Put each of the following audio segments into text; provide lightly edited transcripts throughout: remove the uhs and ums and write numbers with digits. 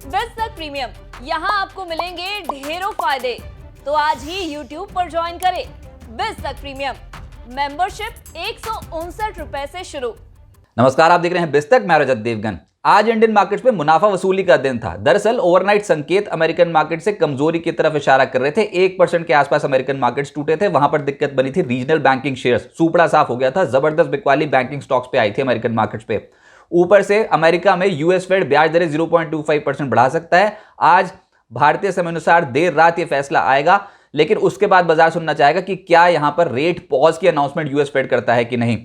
Business premium, यहाँ आपको मिलेंगे ढेरों फायदे। तो आज ही YouTube पर ज्वाइन करें। बिज़नेस प्रीमियम मेंबरशिप 159 रुपए से शुरू। नमस्कार, आप देख रहे हैं बिस्तक। मैं रजत देवगन। आज इंडियन मार्केट्स में मुनाफा वसूली का दिन था। दरअसल ओवरनाइट संकेत अमेरिकन मार्केट से कमजोरी की तरफ इशारा कर रहे थे। 1% के आसपास अमेरिकन मार्केट्स टूटे थे। वहां पर दिक्कत बनी थी रीजनल बैंकिंग शेयर्स, सुपड़ा साफ हो गया था। जबरदस्त बिकवाली बैंकिंग स्टॉक्स पे आई थी अमेरिकन मार्केट्स पे। ऊपर से अमेरिका में यूएस फेड ब्याज दरें 0.25% बढ़ा सकता है। आज भारतीय समय अनुसार देर रात यह फैसला आएगा, लेकिन उसके बाद बाजार सुनना चाहेगा कि क्या यहां पर रेट पॉज की अनाउंसमेंट यूएस फेड करता है कि नहीं।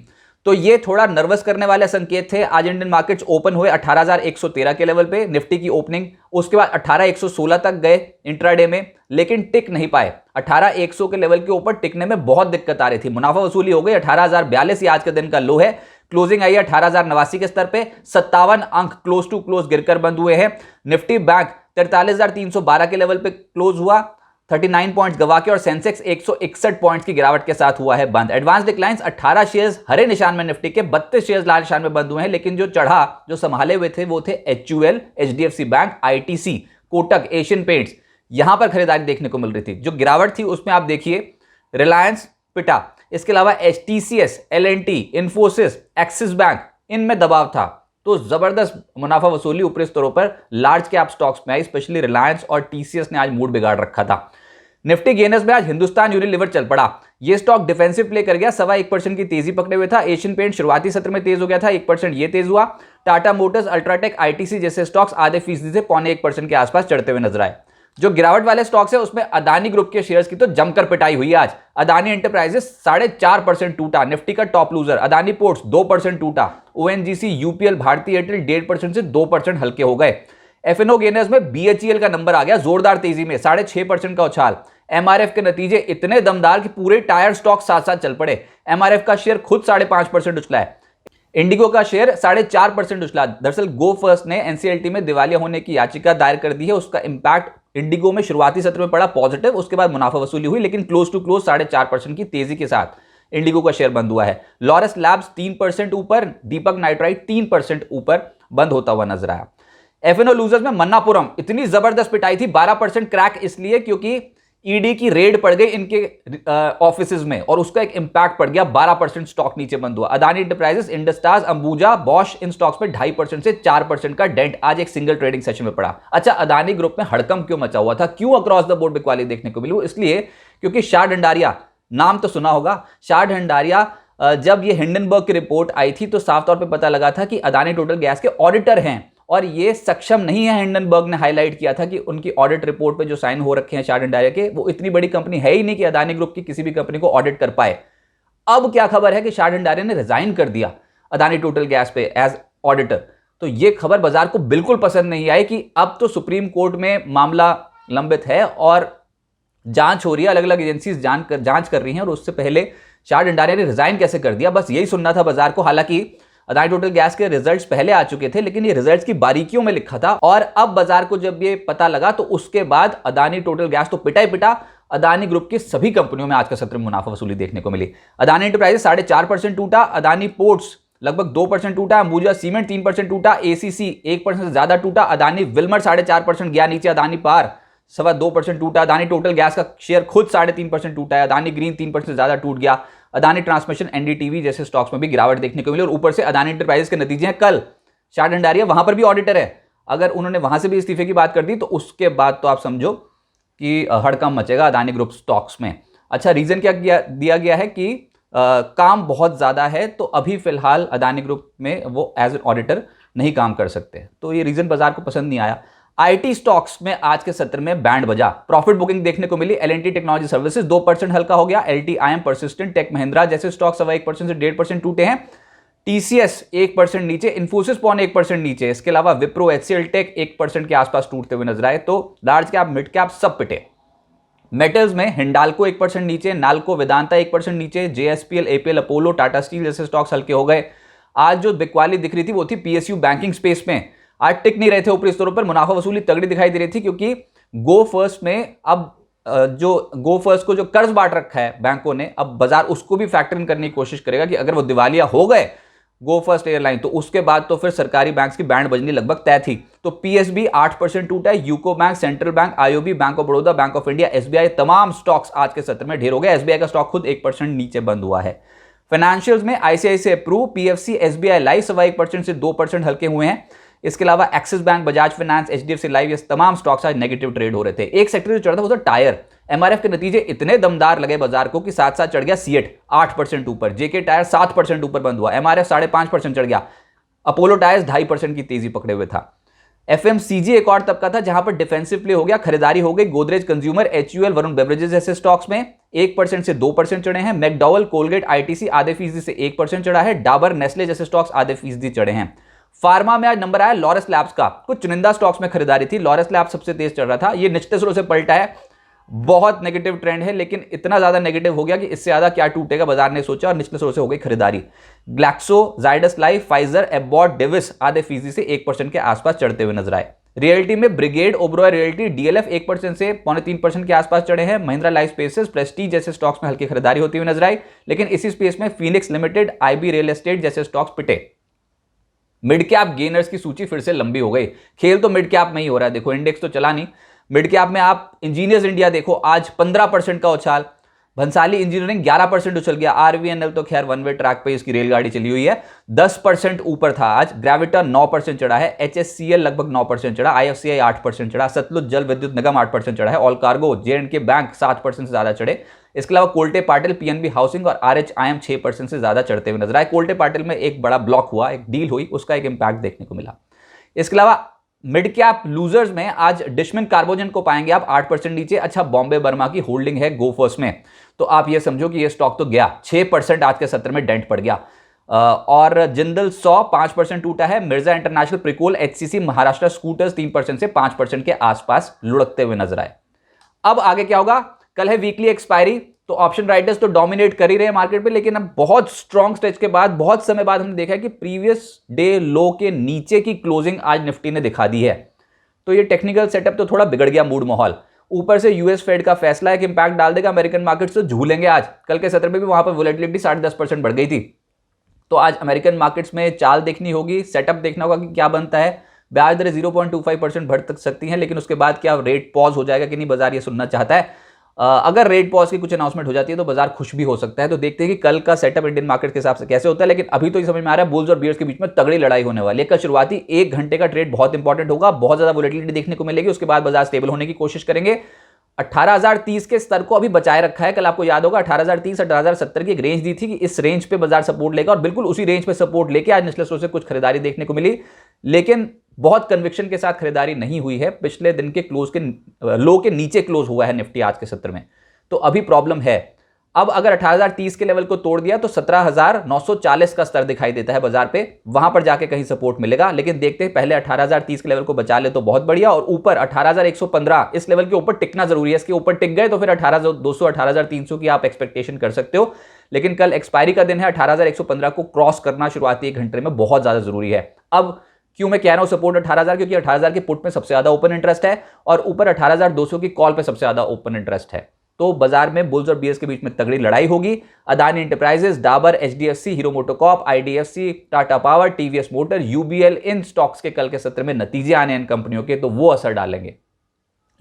तो ये थोड़ा नर्वस करने वाले संकेत थे। आज इंडियन मार्केट्स ओपन हुए 18,113 के लेवल पे, निफ्टी की ओपनिंग, उसके बाद 18,116 तक गए इंट्राडे में, लेकिन टिक नहीं पाए। 18,100 के लेवल के ऊपर टिकने में बहुत दिक्कत आ रही थी। मुनाफा वसूली हो गई 18,042, आज के दिन का लो है। क्लोजिंग आई है 18,089 के स्तर पे। 57 अंक क्लोज टू क्लोज गिरकर बंद हुए हैं। निफ्टी बैंक 43,312 के लेवल पे क्लोज हुआ, 39 पॉइंट्स गवा के, और सेंसेक्स 161 पॉइंट्स की गिरावट के साथ हुआ है बंद। एडवांस डिक्लाइंस 18 शेयर्स हरे निशान में निफ्टी के, 32 शेयर्स लाल निशान में बंद हुए हैं। लेकिन जो चढ़ा, जो संभाले हुए थे, वो थे HUL, HDFC bank, ITC, Kotak, Asian paints. यहां पर खरीदारी देखने को मिल रही थी। जो गिरावट थी उसमें आप देखिए रिलायंस, पिटा, इसके अलावा एचटीसीएस, एलएनटी, इंफोसिस, एक्सिस बैंक, इनमें दबाव था। तो जबरदस्त मुनाफा वसूली ऊपरी स्तरों पर लार्ज कैप स्टॉक्स में आई। स्पेशली रिलायंस और टीसीएस ने आज मूड बिगाड़ रखा था। निफ्टी गेनर्स में आज हिंदुस्तान यूनिलीवर चल पड़ा। ये स्टॉक डिफेंसिव प्ले कर गया, 1.25% की तेजी पकड़े हुए था। एशियन पेंट शुरुआती सत्र में तेज हो गया था, 1% ये तेज हुआ। टाटा मोटर्स, अल्ट्राटेक, आईटीसी जैसे स्टॉक्स आधे फीसदी से 0.25% के आसपास चढ़ते हुए नजर आए। जो गिरावट वाले स्टॉक्स है उसमें अदानी ग्रुप के शेयर्स की तो जमकर पिटाई हुई आज। अदानी एंटरप्राइजेस 4.5% टूटा, निफ्टी का टॉप लूजर। अदानी पोर्ट्स 2% टूटा। ओएनजीसी, यूपीएल, भारतीय एयरटेल 1.5% से 2% हल्के हो गए। एफएनओ गेनर्स में बीएचईएल का नंबर आ गया जोरदार तेजी में, 6.5% का उछाल। एमआरएफ के नतीजे इतने दमदार कि पूरे टायर स्टॉक साथ साथ चल पड़े। एमआरएफ का शेयर खुद 5.5% उछला है। इंडिगो का शेयर 4.5% उछला। दरअसल गो फर्स्ट ने एनसीएलटी में दिवालिया होने की याचिका दायर कर दी है। उसका इंपैक्ट इंडिगो में शुरुआती सत्र में पड़ा पॉजिटिव, उसके बाद मुनाफा वसूली हुई, लेकिन क्लोज टू क्लोज 4.5% की तेजी के साथ इंडिगो का शेयर बंद हुआ है। लॉरस लैब्स 3% ऊपर, दीपक नाइट्राइट 3% ऊपर बंद होता हुआ नजर आया। एफएनओ लूजर्स में मन्नापुरम इतनी जबरदस्त पिटाई थी, 12% क्रैक, इसलिए क्योंकि ईडी की रेड पड़ गई इनके ऑफिसेज में और उसका एक इंपैक्ट पड़ गया। 12% स्टॉक नीचे बंद हुआ। अदानी एंटरप्राइजेस, इंडस्टार्स, अंबुजा, बॉश, इन स्टॉक्स में 2.5% से 4% का डेंट आज एक सिंगल ट्रेडिंग सेशन में पड़ा। अच्छा, अदानी ग्रुप में हड़कंप क्यों मचा हुआ था, क्यों अक्रॉस द बोर्ड बिकवाली देखने को मिली? इसलिए क्योंकि शाह ढंडारिया, नाम तो सुना होगा, शाह ढंडारिया, जब ये हिंडनबर्ग की रिपोर्ट आई थी तो साफ तौर पर पता लगा था कि अदानी टोटल गैस के ऑडिटर हैं और ये सक्षम नहीं है। हिंडनबर्ग ने हाईलाइट किया था कि उनकी ऑडिट रिपोर्ट पे जो साइन हो रखे हैं शाह ढंडारिया के, वो इतनी बड़ी कंपनी है ही नहीं कि अदानी ग्रुप की किसी भी कंपनी को ऑडिट कर पाए। अब क्या खबर है कि शाह ढंडारिया ने रिजाइन कर दिया अदानी टोटल गैस पे एज ऑडिटर। तो ये खबर बाजार को बिल्कुल पसंद नहीं आई कि अब तो सुप्रीम कोर्ट में मामला लंबित है और जांच हो रही है, अलग अलग एजेंसीज जांच कर रही हैं, और उससे पहले शाह ढंडारिया ने रिजाइन कैसे कर दिया, बस यही सुनना था बाजार को। हालांकि अदानी टोटल गैस के रिजल्ट्स पहले आ चुके थे, लेकिन ये रिजल्ट्स की बारीकियों में लिखा था, और अब बाजार को जब ये पता लगा तो उसके बाद अदानी टोटल गैस तो पिटा ही पिटा। अदानी ग्रुप की सभी कंपनियों में आज का सत्र में मुनाफा वसूली देखने को मिली। अदानी एंटरप्राइजेस 4.5% टूटा, अदानी पोर्ट्स लगभग 2% टूटा, अंबुजा सीमेंट 3% टूटा, एसीसी 1% से ज्यादा टूटा, अदानी विल्मर 4.5% गया नीचे, अदानी पार 2.25% टूटा, अदानी टोटल गैस का शेयर खुद 3.5% टूटा है, अदानी ग्रीन 3% से ज्यादा टूट गया। अदानी ट्रांसमिशन, एनडीटीवी जैसे स्टॉक्स में भी गिरावट देखने को मिली। और ऊपर से अदानी एंटरप्राइजेस के नतीजे हैं कल। शाह ढंडारिया वहां पर भी ऑडिटर है, अगर उन्होंने वहां से भी इस्तीफे की बात कर दी तो उसके बाद तो आप समझो कि हड़कंप मचेगा अदानी ग्रुप स्टॉक्स में। अच्छा, रीजन क्या दिया गया है कि काम बहुत ज्यादा है, तो अभी फिलहाल अदानी ग्रुप में वो एज एन ऑडिटर नहीं काम कर सकते। तो ये रीजन बाजार को पसंद नहीं आया। आईटी स्टॉक्स में आज के सत्र में बैंड बजा, प्रॉफिट बुकिंग देखने को मिली। एलएनटी टेक्नोलॉजी सर्विसेज 2% हल्का हो गया। एलटीआईएम, परसिस्टेंट, टेक महिंद्रा जैसे स्टॉक 1% से 1.5% टूटे हैं। टीसीएस 1% नीचे, इंफोसिस 0.1% नीचे। इसके अलावा विप्रो, एचसीएल टेक 1% के आसपास टूटते हुए नजर आए। तो लार्ज कैप, मिड कैप सब पिटे। मेटल्स में हिंडाल्को 1% नीचे, नाल्को, वेदांता 1% नीचे, JSPL, APL, Apollo, Tata steel जैसे स्टॉक्स हल्के हो गए। आज जो बिकवाली दिख रही थी वो थी पीएसयू बैंकिंग स्पेस में। आज टिक नहीं रहे थे ऊपरी स्तरों पर, मुनाफा वसूली तगड़ी दिखाई दे रही थी, क्योंकि गो फर्स्ट में अब जो गो फर्स्ट को जो कर्ज बांट रखा है बैंकों ने, अब बाजार उसको भी फैक्टर इन करने की कोशिश करेगा कि अगर वो दिवालिया हो गए गो फर्स्ट एयरलाइन, तो उसके बाद तो फिर सरकारी बैंक्स की बैंड बजनी लगभग तय थी। तो पीएसबी 8% टूटा है, UCO bank, central bank, IOB, bank of Baroda, bank of India, SBI, तमाम स्टॉक्स आज के सत्र में ढेर हो गए। एसबीआई का स्टॉक खुद 1% नीचे बंद हुआ है। फाइनेंशियल्स में ICICI Pru, PFC, SBI Life 1% से 2% हल्के हुए हैं। इसके अलावा Axis Bank, Bajaj Finance, HDFC Life, ये तमाम स्टॉक्स आज नेगेटिव ट्रेड हो रहे थे। एक सेक्टर जो चढ़ा था वो था टायर। एमआरएफ के नतीजे इतने दमदार लगे बाजार को कि साथ साथ चढ़ गया सीएट 8% ऊपर, जेके टायर 7% ऊपर बंद हुआ, एमआरएफ 5.5% चढ़ गया, अपोलो टायर्स 2.5% की तेजी पकड़े हुए था। एफएमसीजी एक और तबका था जहां पर डिफेंसिव प्ले हो गया, खरीदारी हो गई। Godrej consumer, HUL, Varun beverages जैसे स्टॉक्स में 1% से 2% चढ़े हैं। मैकडॉवल, कोलगेट, आईटीसी आधे फीसदी से 1% चढ़ा है। डाबर, नेस्ले जैसे स्टॉक्स आधे फीसदी चढ़े हैं। फार्मा में आज नंबर आया लॉरस लैब्स का, कुछ चुनिंदा स्टॉक्स में खरीदारी थी, लॉरस लैब्स सबसे तेज चढ़ रहा था। ये निचले स्रोत से पलटा है, बहुत नेगेटिव ट्रेंड है, लेकिन इतना ज्यादा नेगेटिव हो गया कि इससे ज्यादा क्या टूटेगा बाजार ने सोचा और निचले स्रोत से हो गई खरीदारी। Glaxo, Zydus life, Pfizer, Abbott, Davis आधे फीसदी से 1% के आसपास चढ़ते हुए नजर आए। रियल्टी में ब्रिगेड, ओबरॉय रियल्टी, डीएलएफ 1% से 2.25% के आसपास चढ़े हैं। महिंद्रा लाइफ स्पेसेस, प्रेस्टीज जैसे स्टॉक्स में हल्की खरीदारी होती हुई नजर आई, लेकिन इसी स्पेस में Phoenix limited, IB real estate जैसे स्टॉक्स पिटे। मिड कैप गेनर्स की सूची फिर से लंबी हो गई। खेल तो मिड कैप में ही हो रहा है, देखो इंडेक्स तो चला नहीं। मिड कैप में आप इंजीनियर्स इंडिया देखो, आज 15% का उछाल। भंसाली इंजीनियरिंग 11% उछल गया। आरवीएनएल तो खैर वन वे ट्रैक पे इसकी रेलगाड़ी चली हुई है, 10% ऊपर था आज। ग्रेविटा 9% चढ़ा है। एचएससीएल लगभग 9% चढ़ा। आईएफसीआई 8% चढ़ा। सतलुज जल विद्युत निगम 8% चढ़ा है। ऑल कार्गो, जेएंडके बैंक 7% से ज्यादा चढ़े। इसके अलावा कोल्टे पाटिल, पीएनबी हाउसिंग और आरएचआईएम 6% से ज्यादा चढ़ते हुए नजर आए। कोल्टे पाटिल में एक बड़ा ब्लॉक हुआ, एक डील हुई, उसका एक इंपैक्ट देखने को मिला। इसके अलावा मिड कैप लूजर्स में आज डिशमिन कार्बोजन को पाएंगे आप 8% नीचे। अच्छा, बॉम्बे बर्मा की होल्डिंग है गोफर्स में, तो आप ये समझो कि ये स्टॉक तो गया 6% आज के सत्र में डेंट पड़ गया। और जिंदल 100 5% टूटा है। Mirza international, Pricol, HCC, Maharashtra scooters 3% से 5% के आसपास लुढ़कते हुए नजर आए। अब आगे क्या होगा? कल है वीकली एक्सपायरी, तो ऑप्शन राइटर्स तो डोमिनेट कर ही रहे हैं मार्केट पे, लेकिन अब बहुत स्ट्रॉन्ग स्टेज के बाद, बहुत समय बाद हमने देखा है कि प्रीवियस डे लो के नीचे की क्लोजिंग आज निफ्टी ने दिखा दी है। तो ये टेक्निकल सेटअप तो थोड़ा बिगड़ गया, मूड माहौल। ऊपर से यूएस फेड का फैसला एक इंपैक्ट डाल देगा, अमेरिकन मार्केट से झूलेंगे आज। कल के सत्र में भी वहां पर वोलेटिलिटी 10.5% बढ़ गई थी। तो आज अमेरिकन मार्केट्स में चाल देखनी होगी, सेटअप देखना होगा कि क्या बनता है। ब्याज दरें 0.25% बढ़ सकती हैं, लेकिन उसके बाद क्या रेट पॉज हो जाएगा कि नहीं, बाजार ये सुनना चाहता है। अगर रेट पॉज की कुछ अनाउंसमेंट हो जाती है तो बाजार खुश भी हो सकता है। तो देखते हैं कि कल का सेटअप इंडियन मार्केट के हिसाब से कैसे होता है। लेकिन अभी तो ये समझ में आ रहा है बुल्स और बियर्स के बीच में तगड़ी लड़ाई होने वाली है। कल शुरुआती 1 घंटे का ट्रेड बहुत इंपॉर्टेंट होगा, बहुत ज्यादा वोलेटिलिटी देखने को मिलेगी। उसके बाद बाजार स्टेबल होने की कोशिश करेंगे। 18,030 के स्तर को अभी बचाए रखा है। कल आपको याद होगा 18,030 18,070 की एक रेंज दी थी कि इस रेंज पे बाजार सपोर्ट लेगा, और बिल्कुल उसी रेंज पे सपोर्ट लेके आज निचले स्रोत से कुछ खरीदारी देखने को मिली, लेकिन बहुत कन्विक्शन के साथ खरीदारी नहीं हुई है। पिछले दिन के क्लोज के लो के नीचे क्लोज हुआ है निफ्टी आज के सत्र में, तो अभी प्रॉब्लम है। अब अगर 18,030 के लेवल को तोड़ दिया तो 17,940 का स्तर दिखाई देता है बाजार पे, वहां पर जाके कहीं सपोर्ट मिलेगा। लेकिन देखते हैं, पहले 18,030 के लेवल को बचा ले तो बहुत बढ़िया, और ऊपर 18,115 इस लेवल के ऊपर टिकना जरूरी है। इसके ऊपर टिक गए तो फिर 18,200 18,300 की आप एक्सपेक्टेशन कर सकते हो। लेकिन कल एक्सपायरी का दिन है, 18,115 को क्रॉस करना शुरुआती 1 घंटे में बहुत ज्यादा जरूरी है। अब क्यों मैं कह रहा हूं सपोर्ट 18,000, क्योंकि 18,000 के पुट में सबसे ज्यादा ओपन इंटरेस्ट है और ऊपर 18,200 की कॉल पे सबसे ज्यादा ओपन इंटरेस्ट है। तो बाजार में बुल्स और बियर्स के बीच में तगड़ी लड़ाई होगी। Adani enterprises, Dabur, HDFC, Hero MotoCorp, IDFC, Tata power, TVS motor, UBL, इन स्टॉक्स के कल के सत्र में नतीजे आने हैं इन कंपनियों के, तो वो असर डालेंगे।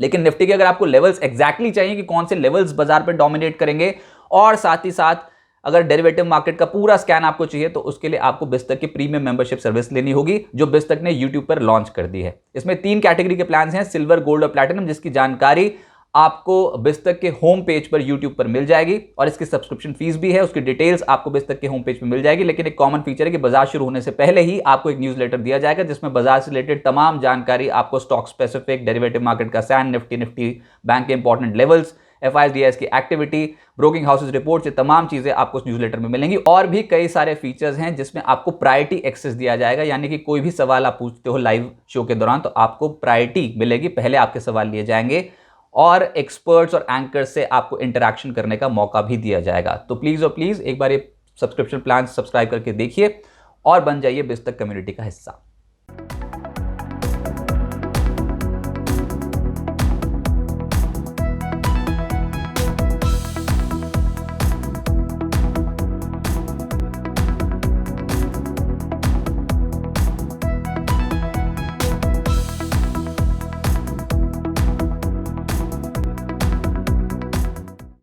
लेकिन निफ्टी के अगर आपको लेवल्स एग्जैक्टली चाहिए कि कौन से लेवल्स बाजार पर डोमिनेट करेंगे, और साथ ही साथ अगर डेरिवेटिव मार्केट का पूरा स्कैन आपको चाहिए, तो उसके लिए आपको बिस्तक की प्रीमियम मेंबरशिप सर्विस लेनी होगी, जो बिस्तक ने यूट्यूब पर लॉन्च कर दी है। इसमें 3 कैटेगरी के प्लान हैं, सिल्वर, गोल्ड और प्लैटिनम, जिसकी जानकारी आपको बिस्तक के होम पेज पर यूट्यूब पर मिल जाएगी, और इसकी सब्सक्रिप्शन फीस भी है, उसकी डिटेल्स आपको बिस्तक के होम पेज पर मिल जाएगी। लेकिन एक कॉमन फीचर है कि बाजार शुरू होने से पहले ही आपको एक न्यूज़लेटर दिया जाएगा, जिसमें बाजार से रिलेटेड तमाम जानकारी आपको, स्टॉक स्पेसिफिक, डेरिवेटिव मार्केट का सैन, निफ्टी बैंक के इंपॉर्टेंट लेवल्स, एफआईएस की एक्टिविटी, ब्रोकिंग हाउसेस रिपोर्ट, ये तमाम चीजें आपको उस न्यूज़लेटर में मिलेंगी। और भी कई सारे फीचर्स हैं जिसमें आपको प्रायोरिटी एक्सेस दिया जाएगा, यानी कि कोई भी सवाल आप पूछते हो लाइव शो के दौरान तो आपको प्रायोरिटी मिलेगी, पहले आपके सवाल लिए जाएंगे, और एक्सपर्ट्स और एंकर्स से आपको इंटरैक्शन करने का मौका भी दिया जाएगा। तो प्लीज और प्लीज एक बार ये सब्सक्रिप्शन प्लान सब्सक्राइब करके देखिए और बन जाइए बिस्तक कम्युनिटी का हिस्सा।